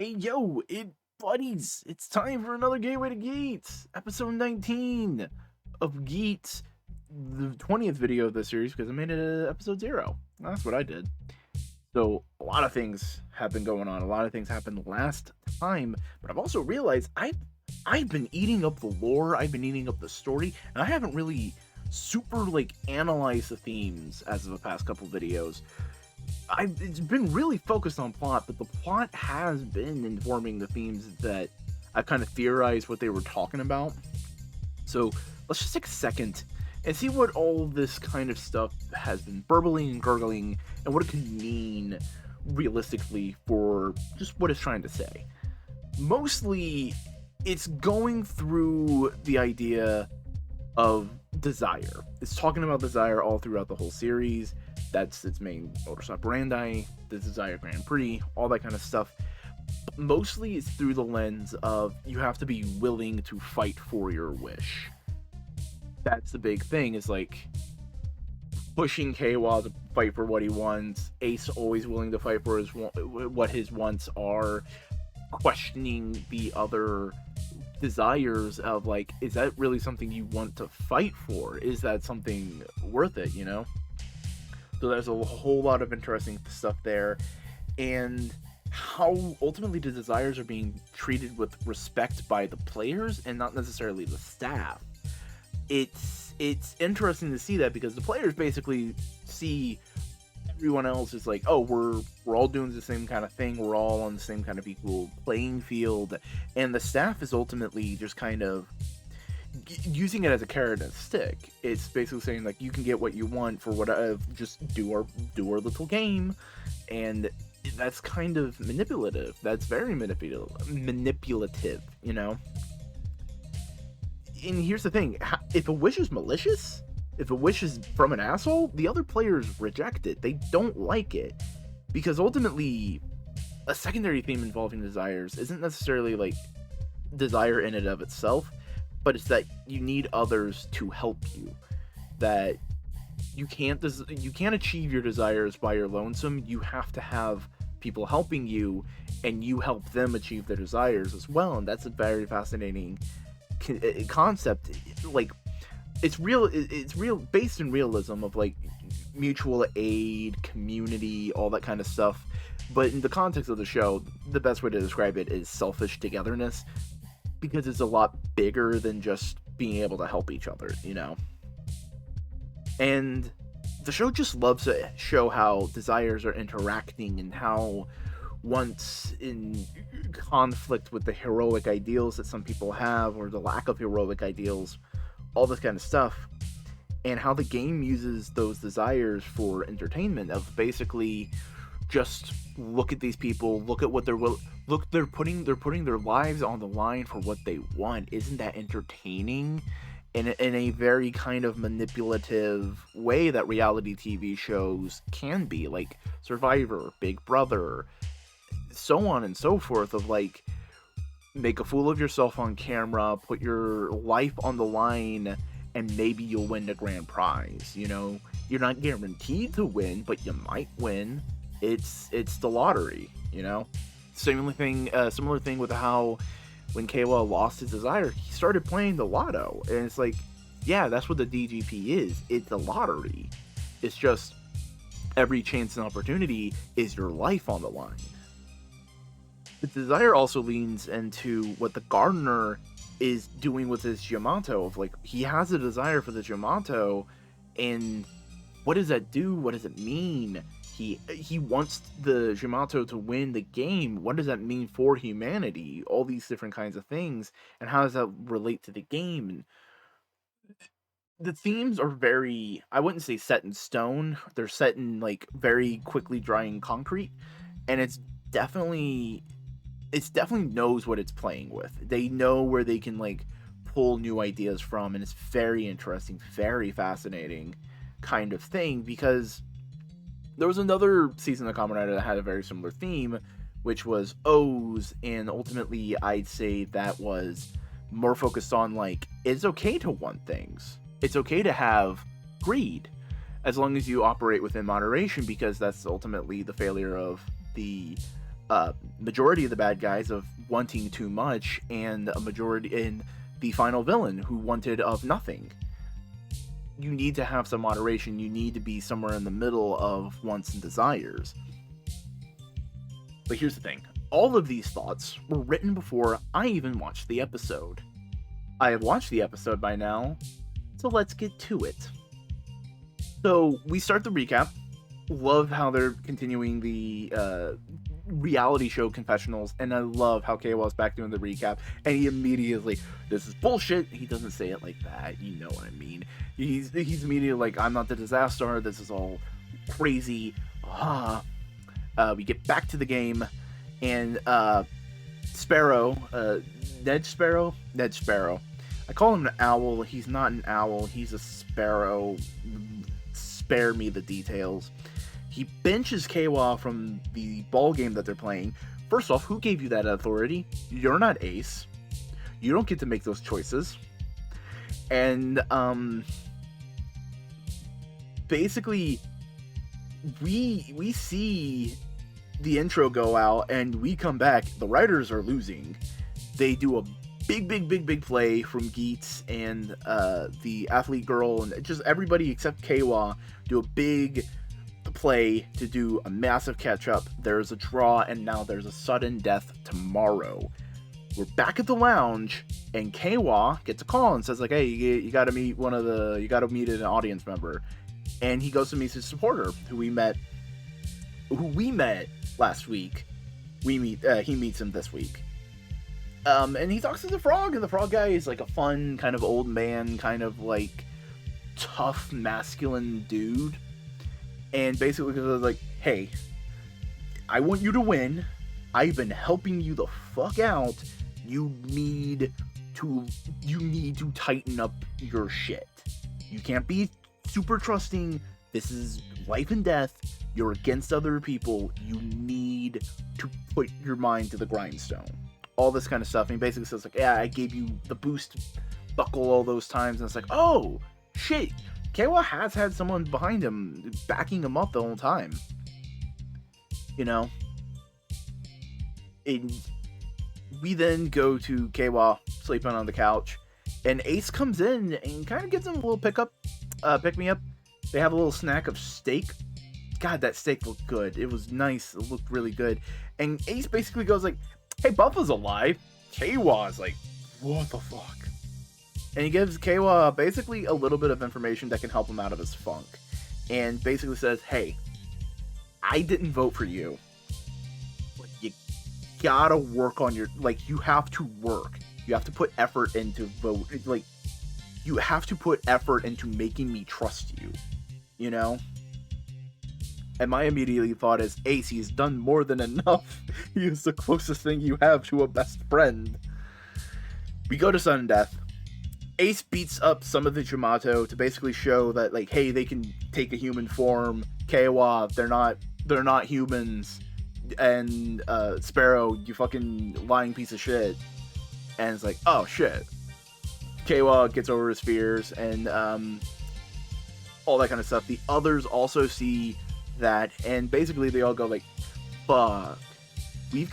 Hey yo, buddies, it's time for another Gateway to Geats, episode 19 of Geats, the 20th video of the series because I made it episode 0. That's what I did. So, a lot of things have been going on. A lot of things happened last time, but I've also realized I've been eating up the lore, I've been eating up the story, and I haven't really super analyzed the themes as of the past couple videos. It's been really focused on plot, but the plot has been informing the themes that I've kind of theorized what they were talking about. So let's just take a second and see what all this kind of stuff has been burbling and gurgling and what it could mean realistically for just what it's trying to say. Mostly, it's going through the idea of desire. It's talking about desire all throughout the whole series. That's its main modus operandi, the Desire Grand Prix, all that kind of stuff. But mostly it's through the lens of you have to be willing to fight for your wish. That's the big thing, is pushing Keiwa to fight for what he wants, Ace always willing to fight for what his wants are, questioning the other desires of is that really something you want to fight for? Is that something worth it, you know? So there's a whole lot of interesting stuff there, and how ultimately the desires are being treated with respect by the players and not necessarily the staff. It's interesting to see that, because the players basically see everyone else is like, oh, we're all doing the same kind of thing, we're all on the same kind of equal playing field, and the staff is ultimately just kind of using it as a carrot and a stick. It's basically saying you can get what you want for just do our little game, and that's kind of manipulative. That's very manipulative, you know. And here's the thing: if a wish is malicious, if a wish is from an asshole, the other players reject it. They don't like it, because ultimately, a secondary theme involving desires isn't necessarily desire in and of itself, but it's that you need others to help you. That you can't achieve your desires by your lonesome. You have to have people helping you, and you help them achieve their desires as well. And that's a very fascinating concept. It's real, based in realism of mutual aid, community, all that kind of stuff. But in the context of the show, the best way to describe it is selfish togetherness, because it's a lot bigger than just being able to help each other, you know? And the show just loves to show how desires are interacting, and how once in conflict with the heroic ideals that some people have, or the lack of heroic ideals, all this kind of stuff, and how the game uses those desires for entertainment, of basically just look at these people, look at what they're putting their lives on the line for what they want. Isn't that entertaining? In a very kind of manipulative way that reality TV shows can be, like Survivor, Big Brother, so on and so forth, of make a fool of yourself on camera, put your life on the line, and maybe you'll win the grand prize. You know, you're not guaranteed to win, but you might win. It's the lottery, you know. Similar thing with how when Keiwa lost his desire, he started playing the lotto, and it's yeah, that's what the DGP is. It's a lottery. It's just every chance and opportunity is your life on the line. The desire also leans into what the gardener is doing with his Jyamato. Of he has a desire for the Jyamato, and what does that do? What does it mean? He wants the Jyamato to win the game. What does that mean for humanity? All these different kinds of things, and how does that relate to the game? And the themes are very, I wouldn't say set in stone. They're set in very quickly drying concrete, and definitely knows what it's playing with. They know where they can pull new ideas from, and it's very interesting, very fascinating kind of thing, because there was another season of Kamen Rider that had a very similar theme, which was O's, and ultimately I'd say that was more focused on it's okay to want things. It's okay to have greed, as long as you operate within moderation, because that's ultimately the failure of the majority of the bad guys of wanting too much, and a majority in the final villain who wanted of nothing. You need to have some moderation. You need to be somewhere in the middle of wants and desires. But here's the thing. All of these thoughts were written before I even watched the episode. I have watched the episode by now, so let's get to it. So we start the recap. Love how they're continuing the reality show confessionals, and I love how Keiwa's back doing the recap, and he immediately, this is bullshit. He doesn't say it like that, you know what I mean. He's immediately like, I'm not the disaster, this is all crazy. We get back to the game, and Sparrow, Ned Sparrow. I call him an owl. He's not an owl. He's a sparrow. Spare me the details. He benches Keiwa from the ball game that they're playing. First off, who gave you that authority? You're not Ace. You don't get to make those choices. And basically, we see the intro go out, and we come back. The Riders are losing. They do a big play from Geats and the athlete girl, and just everybody except Keiwa do a big play to do a massive catch-up. There's a draw, and now there's a sudden death tomorrow. We're back at the lounge, and Keiwa gets a call and says like, hey, you gotta meet an audience member. And he goes to meet his supporter, who we met last week. He meets him this week. And he talks to the frog, and the frog guy is like a fun, kind of old man, kind of like tough, masculine dude. And basically goes like, hey, I want you to win. I've been helping you the fuck out. You need to tighten up your shit. You can't be super trusting. This is life and death. You're against other people. You need to put your mind to the grindstone. All this kind of stuff. And he basically says like, yeah, I gave you the boost buckle all those times. And it's like, oh, shit. Keiwa has had someone behind him, backing him up the whole time. You know? And we then go to Keiwa sleeping on the couch. And Ace comes in and kind of gives him a little pick-me-up. They have a little snack of steak. God, that steak looked good. It was nice. It looked really good. And Ace basically goes like, hey, Buffa's alive. Keiwa's like, what the fuck? And he gives Keiwa basically a little bit of information that can help him out of his funk. And basically says, hey, I didn't vote for you. But you gotta work on your, like, you have to work. You have to put effort into vote. Like, you have to put effort into making me trust you. You know? And my immediate thought is, Ace, he's done more than enough. He is the closest thing you have to a best friend. We go to sudden death. Ace beats up some of the Jyamato to basically show that, like, hey, they can take a human form. Keiwa, they're not humans. And Sparrow, you fucking lying piece of shit. And it's like, oh shit. Keiwa gets over his fears and all that kind of stuff. The others also see that, and basically they all go like, fuck. We've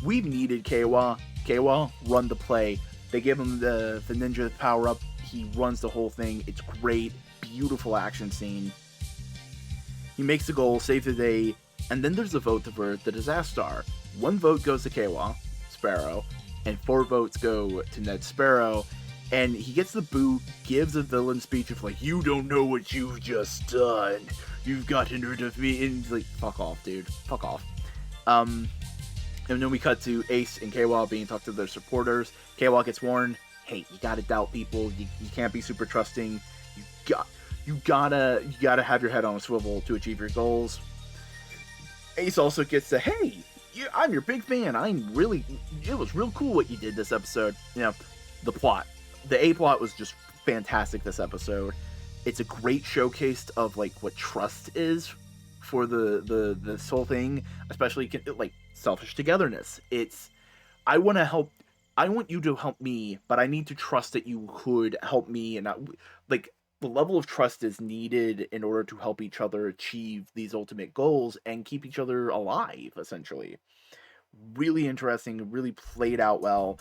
needed Keiwa. Keiwa, run the play. They give him the ninja power up. He runs the whole thing. It's great. Beautiful action scene. He makes the goal, saves the day, and then there's the vote for the disaster. 1 vote goes to Keiwa, Sparrow, and 4 votes go to Ned Sparrow. And he gets the boot, gives a villain speech of like, you don't know what you've just done. You've gotten rid of me. And he's like, fuck off, dude. Fuck off. And then we cut to Ace and Keiwa being talked to their supporters. Keiwa gets warned, hey, you gotta doubt people. You can't be super trusting. You gotta have your head on a swivel to achieve your goals. Ace also gets the, hey, I'm your big fan. It was real cool what you did this episode. You know, the plot. The A-plot was just fantastic this episode. It's a great showcase of, like, what trust is for this whole thing, especially, like, selfish togetherness. It's, I want you to help me, but I need to trust that you could help me, and not, like, the level of trust is needed in order to help each other achieve these ultimate goals and keep each other alive, essentially. Really interesting, really played out well.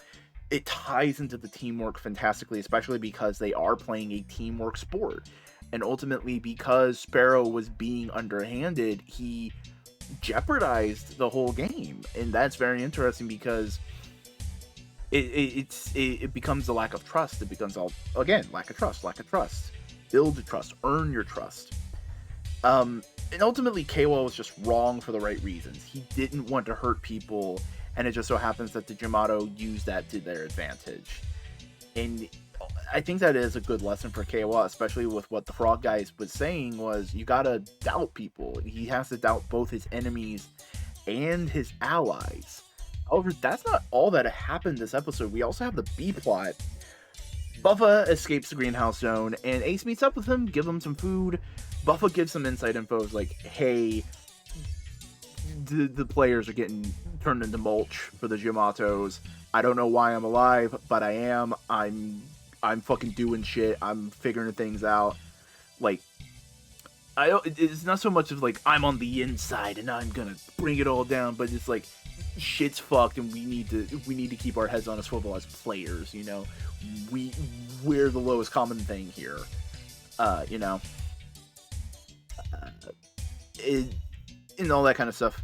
It ties into the teamwork fantastically, especially because they are playing a teamwork sport. And ultimately, because Sparrow was being underhanded, he jeopardized the whole game. And that's very interesting because it becomes a lack of trust. It becomes all, again, lack of trust. Build trust, earn your trust. And ultimately, KO was just wrong for the right reasons. He didn't want to hurt people, and it just so happens that the Jyamato used that to their advantage. And I think that is a good lesson for KO, especially with what the Frog Guys was saying was you gotta doubt people. He has to doubt both his enemies and his allies. However, that's not all that happened this episode. We also have the B plot. Buffa escapes the greenhouse zone, and Ace meets up with him, give him some food. Buffa gives some inside info, like, hey, the players are getting turned into mulch for the Jyamatos. I don't know why I'm alive, but I am. I'm fucking doing shit. I'm figuring things out. Like, it's not so much of like I'm on the inside and I'm gonna bring it all down, but it's like shit's fucked and we need to keep our heads on a swivel as players. You know, we're the lowest common thing here. You know, and all that kind of stuff.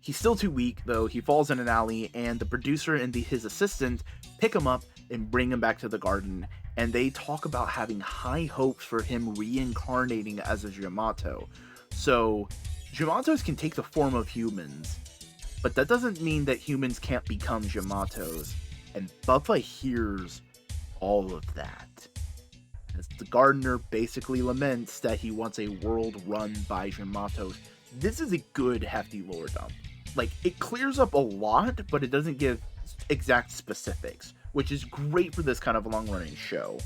He's still too weak, though. He falls in an alley, and the producer and his assistant pick him up and bring him back to the garden, and they talk about having high hopes for him reincarnating as a Jyamato. So, Jyamatos can take the form of humans, but that doesn't mean that humans can't become Jyamatos, and Buffa hears all of that. As the gardener basically laments that he wants a world run by Jyamatos. This is a good, hefty lore dump. Like, it clears up a lot, but it doesn't give exact specifics, which is great for this kind of long-running show.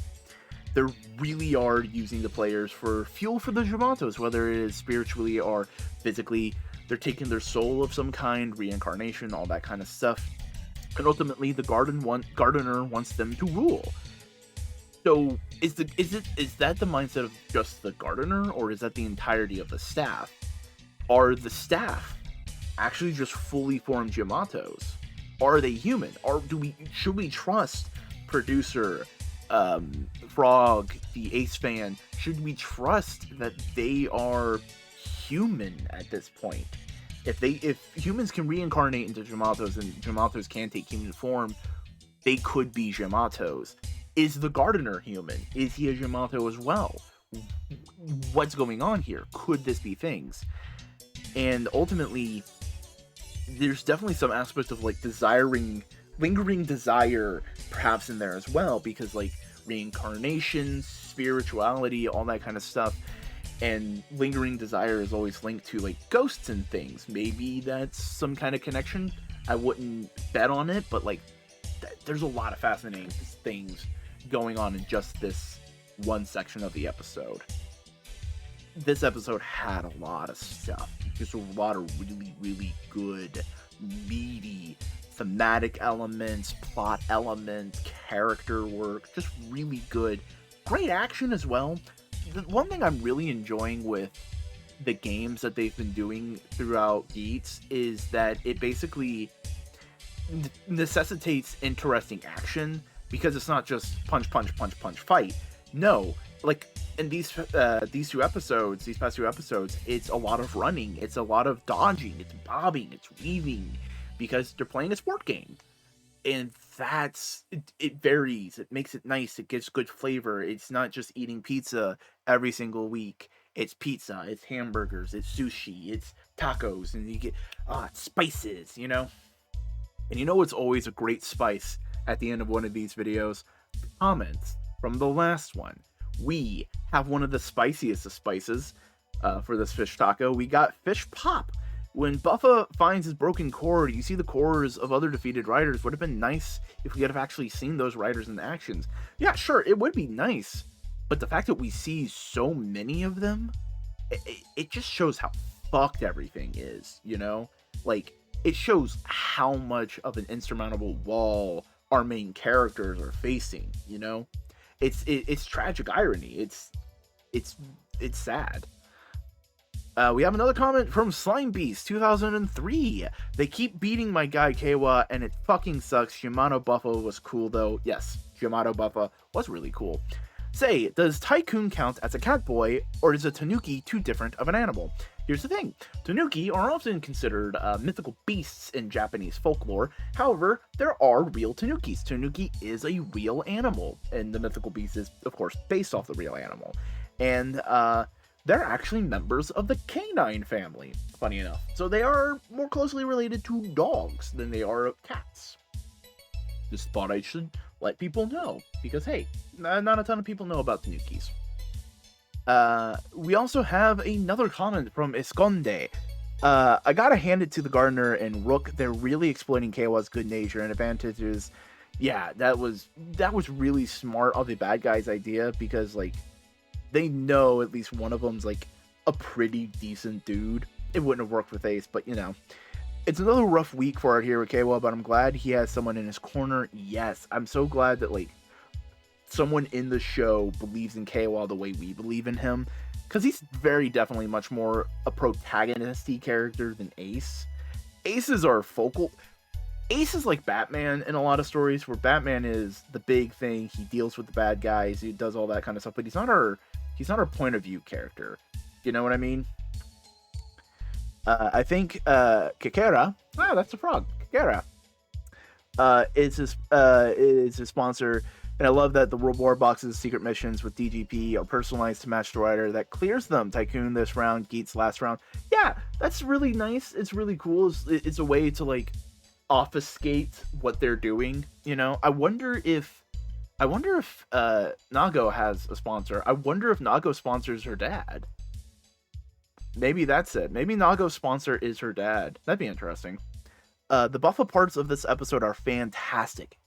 They really are using the players for fuel for the Jyamatos, whether it is spiritually or physically. They're taking their soul of some kind, reincarnation, all that kind of stuff. And ultimately, the gardener wants them to rule. So, is that the mindset of just the gardener, or is that the entirety of the staff? Are the staff actually just fully formed Jyamatos? Are they human? Should we trust producer, Frog, the Ace fan? Should we trust that they are human at this point? If humans can reincarnate into Jyamatos and Jyamatos can take human form, they could be Jyamatos. Is the gardener human? Is he a Jyamato as well? What's going on here? Could this be things? And ultimately, there's definitely some aspect of like lingering desire perhaps in there as well, because like reincarnation, spirituality, all that kind of stuff, and lingering desire is always linked to like ghosts and things. Maybe that's some kind of connection. I wouldn't bet on it, but like there's a lot of fascinating things going on in just this one section of the episode. This episode had a lot of stuff. Just a lot of really, really good, meaty, thematic elements, plot elements, character work. Just really good. Great action as well. The one thing I'm really enjoying with the games that they've been doing throughout Geats is that it basically necessitates interesting action, because it's not just punch, fight. No, like in these past 2 episodes, it's a lot of running, it's a lot of dodging, it's bobbing, it's weaving, because they're playing a sport game, and it varies. It makes it nice. It gives good flavor. It's not just eating pizza every single week. It's pizza, it's hamburgers, it's sushi, it's tacos, and you get it's spices, you know. And you know what's always a great spice at the end of one of these videos? Comments from the last one. We have one of the spiciest of spices for this fish taco. We got fish pop. When Buffa finds his broken cord, you see the cores of other defeated riders. Would have been nice if we could have actually seen those riders in actions. Yeah, sure, it would be nice. But the fact that we see so many of them, it just shows how fucked everything is, you know? Like, it shows how much of an insurmountable wall our main characters are facing, you know? It's tragic irony. it's sad. We have another comment from Slime Beast 2003. They keep beating my guy Keiwa, and it fucking sucks. Yamato Buffa was cool though. Yes, Yamato Buffa was really cool. Say, does Tycoon count as a cat boy, or is a tanuki too different of an animal? Here's the thing. Tanuki are often considered mythical beasts in Japanese folklore. However, there are real tanukis. Tanuki is a real animal, and the mythical beast is, of course, based off the real animal. And they're actually members of the canine family, funny enough. So they are more closely related to dogs than they are cats. Just thought I should let people know, because hey, not a ton of people know about tanukis. We also have another comment from Esconde. I gotta hand it to the gardener and Rook. They're really exploiting Keiwa's good nature and advantages. Yeah, that was really smart of the bad guy's idea, because like they know at least one of them's like a pretty decent dude. It wouldn't have worked with Ace, but you know. It's another rough week for our hero Keiwa, but I'm glad he has someone in his corner. Yes, I'm so glad that like someone in the show believes in Keiwa the way we believe in him, because he's very definitely much more a protagonist-y character than Ace. Aces are focal. Ace is like Batman in a lot of stories, where Batman is the big thing. He deals with the bad guys. He does all that kind of stuff, but he's not our point of view character. You know what I mean? I think Kekera. That's a frog. Kekera is his sponsor. And I love that the reward boxes, secret missions with DGP are personalized to match the rider that clears them. Tycoon this round, Geats last round. Yeah, that's really nice. It's really cool. It's a way to like obfuscate what they're doing. You know, I wonder if Nago has a sponsor. I wonder if Nago sponsors her dad. Maybe that's it. Maybe Nago's sponsor is her dad. That'd be interesting. The Buffa parts of this episode are fantastic.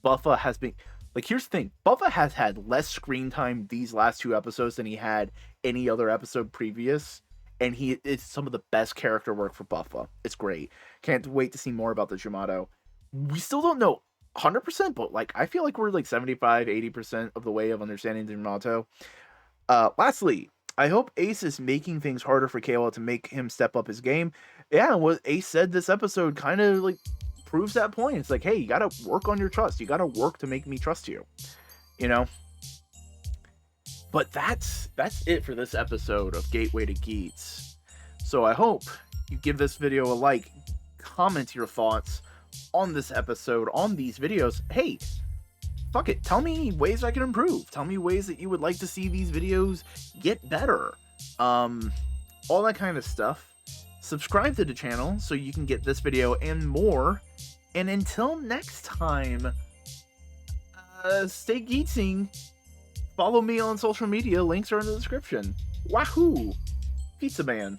Buffa has been... Like, here's the thing. Buffa has had less screen time these last two episodes than he had any other episode previous. And it's some of the best character work for Buffa. It's great. Can't wait to see more about the Jyamato. We still don't know 100%, but, like, I feel like we're, like, 75, 80% of the way of understanding the Jyamato. Lastly, I hope Ace is making things harder for Keiwa to make him step up his game. Yeah, what Ace said this episode kind of, like, proves that point. It's like, hey, you gotta work on your trust. You gotta work to make me trust you. You know? But that's it for this episode of Gateway to Geats. So I hope you give this video a like, comment your thoughts on this episode, on these videos. Hey, fuck it. Tell me ways I can improve. Tell me ways that you would like to see these videos get better. All that kind of stuff. Subscribe to the channel so you can get this video and more. And until next time, stay geetsing. Follow me on social media. Links are in the description. Wahoo! Pizza Man.